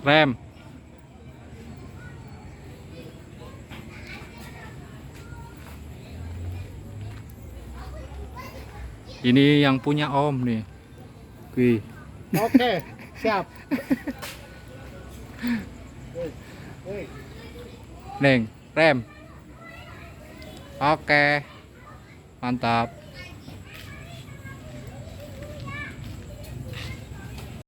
Rem. Ini yang punya Om nih. Wih. Oke, siap. Neng, rem. Oke. Mantap.